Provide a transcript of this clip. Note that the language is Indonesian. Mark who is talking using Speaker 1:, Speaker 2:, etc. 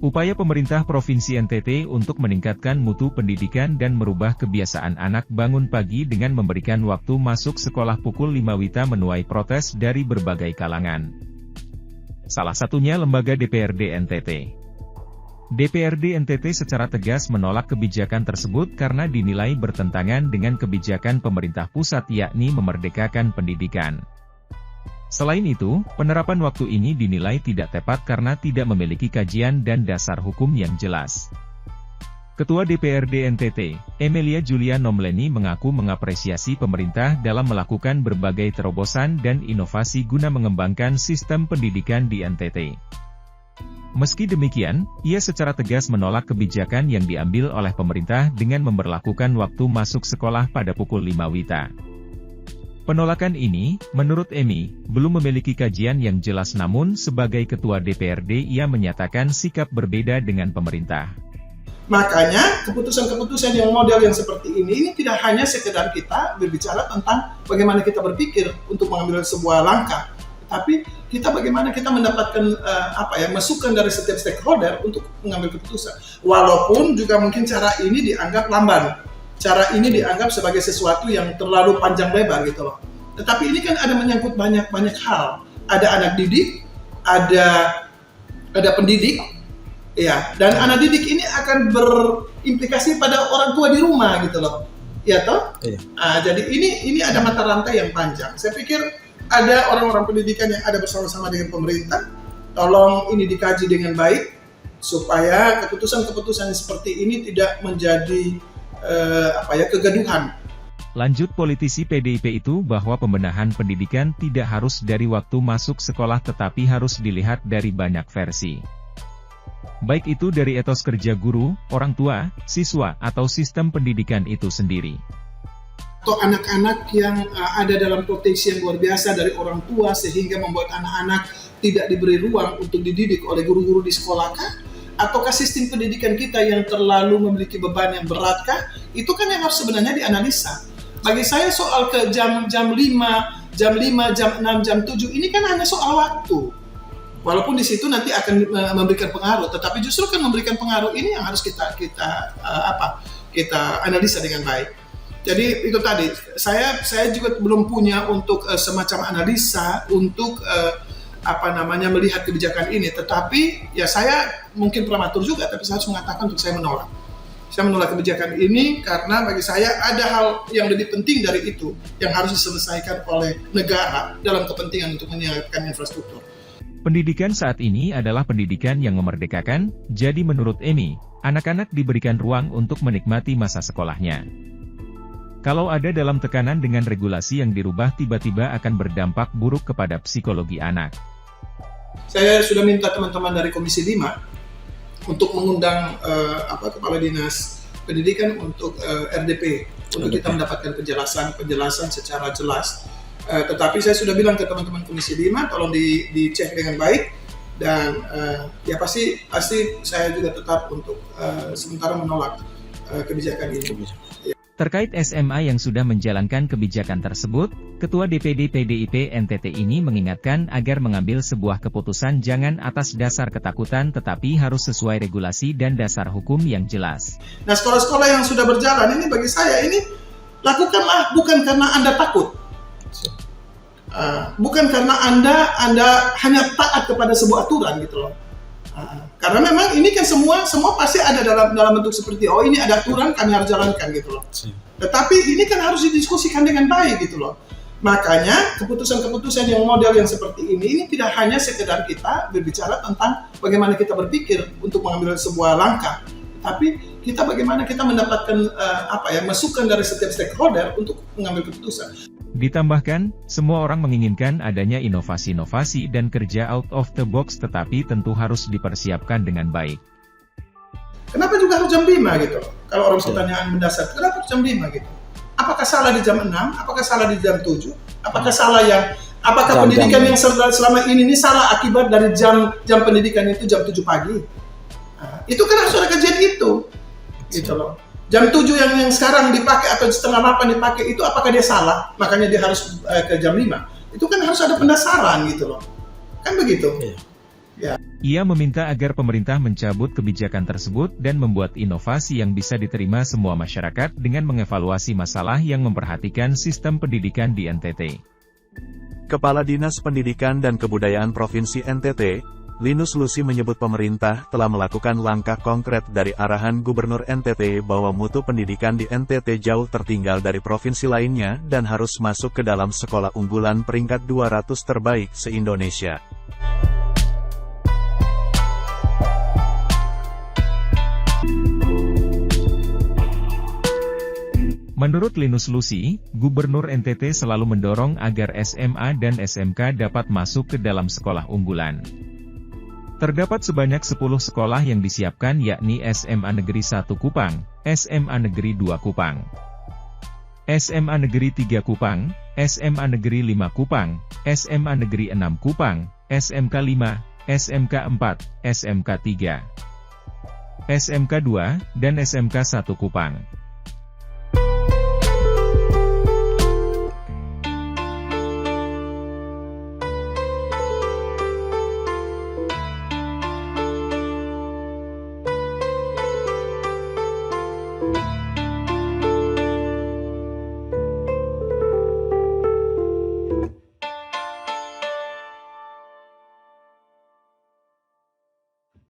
Speaker 1: Upaya pemerintah Provinsi NTT untuk meningkatkan mutu pendidikan dan merubah kebiasaan anak bangun pagi dengan memberikan waktu masuk sekolah pukul 5 WITA menuai protes dari berbagai kalangan. Salah satunya lembaga DPRD NTT. DPRD NTT secara tegas menolak kebijakan tersebut karena dinilai bertentangan dengan kebijakan pemerintah pusat yakni memerdekakan pendidikan. Selain itu, penerapan waktu ini dinilai tidak tepat karena tidak memiliki kajian dan dasar hukum yang jelas. Ketua DPRD NTT, Emilia Julia Nomleni mengaku mengapresiasi pemerintah dalam melakukan berbagai terobosan dan inovasi guna mengembangkan sistem pendidikan di NTT. Meski demikian, ia secara tegas menolak kebijakan yang diambil oleh pemerintah dengan memberlakukan waktu masuk sekolah pada pukul 5 WITA. Penolakan ini, menurut Emi, belum memiliki kajian yang jelas namun sebagai Ketua DPRD ia menyatakan sikap berbeda dengan pemerintah.
Speaker 2: Makanya keputusan-keputusan yang model yang seperti ini tidak hanya sekedar kita berbicara tentang bagaimana kita berpikir untuk mengambil sebuah langkah, tapi kita bagaimana kita mendapatkan masukan dari setiap stakeholder untuk mengambil keputusan. Walaupun juga mungkin cara ini dianggap lamban. Cara ini dianggap sebagai sesuatu yang terlalu panjang lebar gitu loh. Tetapi ini kan ada menyangkut banyak hal. Ada anak didik, ada pendidik, ya. Dan anak didik ini akan berimplikasi pada orang tua di rumah gitu loh, ya toh. Iya. Jadi ini ada mata rantai yang panjang. Saya pikir ada orang-orang pendidikan yang ada bersama-sama dengan pemerintah. Tolong ini dikaji dengan baik supaya keputusan-keputusan seperti ini tidak menjadi kegaduhan.
Speaker 1: Lanjut politisi PDIP itu bahwa pembenahan pendidikan tidak harus dari waktu masuk sekolah tetapi harus dilihat dari banyak versi. Baik itu dari etos kerja guru, orang tua, siswa, atau sistem pendidikan itu sendiri.
Speaker 2: Atau anak-anak yang ada dalam proteksi yang luar biasa dari orang tua sehingga membuat anak-anak tidak diberi ruang untuk dididik oleh guru-guru di sekolah kah? Ataukah sistem pendidikan kita yang terlalu memiliki beban yang beratkah? Itu kan yang harus sebenarnya dianalisa. Bagi saya soal ke jam 5, jam 6, jam 7 ini kan hanya soal waktu. Walaupun di situ nanti akan memberikan pengaruh, tetapi justru kan memberikan pengaruh ini yang harus kita analisa dengan baik. Jadi itu tadi, saya juga belum punya untuk semacam analisa untuk melihat kebijakan ini, tetapi ya saya mungkin prematur juga, tapi saya harus mengatakan untuk saya menolak. Saya menolak kebijakan ini karena bagi saya ada hal yang lebih penting dari itu yang harus diselesaikan oleh negara dalam kepentingan untuk menyiapkan infrastruktur.
Speaker 1: Pendidikan saat ini adalah pendidikan yang memerdekakan, jadi menurut Emi, anak-anak diberikan ruang untuk menikmati masa sekolahnya. Kalau ada dalam tekanan dengan regulasi yang dirubah tiba-tiba akan berdampak buruk kepada psikologi anak.
Speaker 2: Saya sudah minta teman-teman dari Komisi 5 untuk mengundang Kepala Dinas Pendidikan untuk RDP untuk kita mendapatkan penjelasan secara jelas. Tetapi saya sudah bilang ke teman-teman Komisi 5 tolong dicek dengan baik dan pasti saya juga tetap untuk sementara menolak kebijakan ini.
Speaker 1: Terkait SMA yang sudah menjalankan kebijakan tersebut, Ketua DPD PDIP NTT ini mengingatkan agar mengambil sebuah keputusan jangan atas dasar ketakutan tetapi harus sesuai regulasi dan dasar hukum yang jelas.
Speaker 2: Nah, sekolah-sekolah yang sudah berjalan ini bagi saya ini lakukanlah bukan karena Anda takut. Bukan karena Anda hanya taat kepada sebuah aturan gitu loh. Karena memang ini kan semua pasti ada dalam bentuk seperti ini ada aturan kami harus jalankan gitu loh. Tetapi ini kan harus didiskusikan dengan baik gitu loh. Makanya keputusan-keputusan yang model yang seperti ini tidak hanya sekedar kita berbicara tentang bagaimana kita berpikir untuk mengambil sebuah langkah, tapi kita bagaimana kita mendapatkan masukan dari setiap stakeholder untuk mengambil keputusan.
Speaker 1: Ditambahkan, semua orang menginginkan adanya inovasi-inovasi dan kerja out of the box tetapi tentu harus dipersiapkan dengan baik.
Speaker 2: Kenapa juga harus jam 5 gitu? Kalau orang pertanyaan mendasar, kenapa harus jam 5 gitu? Apakah salah di jam 6? Apakah salah di jam 7? Apakah pendidikan yang selama ini salah akibat dari jam pendidikan itu jam 7 pagi? Itu kan harus ada kajian itu. Gitu loh. Jam 7 yang sekarang dipakai atau setengah 8 dipakai itu apakah dia salah? Makanya dia harus ke jam 5. Itu kan harus ada pendasaran gitu loh. Kan begitu. Ya.
Speaker 1: Ia meminta agar pemerintah mencabut kebijakan tersebut dan membuat inovasi yang bisa diterima semua masyarakat dengan mengevaluasi masalah yang memperhatikan sistem pendidikan di NTT.
Speaker 3: Kepala Dinas Pendidikan dan Kebudayaan Provinsi NTT, Linus Lusi menyebut pemerintah telah melakukan langkah konkret dari arahan Gubernur NTT bahwa mutu pendidikan di NTT jauh tertinggal dari provinsi lainnya dan harus masuk ke dalam sekolah unggulan peringkat 200 terbaik se-Indonesia.
Speaker 1: Menurut Linus Lusi, Gubernur NTT selalu mendorong agar SMA dan SMK dapat masuk ke dalam sekolah unggulan. Terdapat sebanyak 10 sekolah yang disiapkan yakni SMA Negeri 1 Kupang, SMA Negeri 2 Kupang, SMA Negeri 3 Kupang, SMA Negeri 5 Kupang, SMA Negeri 6 Kupang, SMK 5, SMK 4, SMK 3, SMK 2, dan SMK 1 Kupang.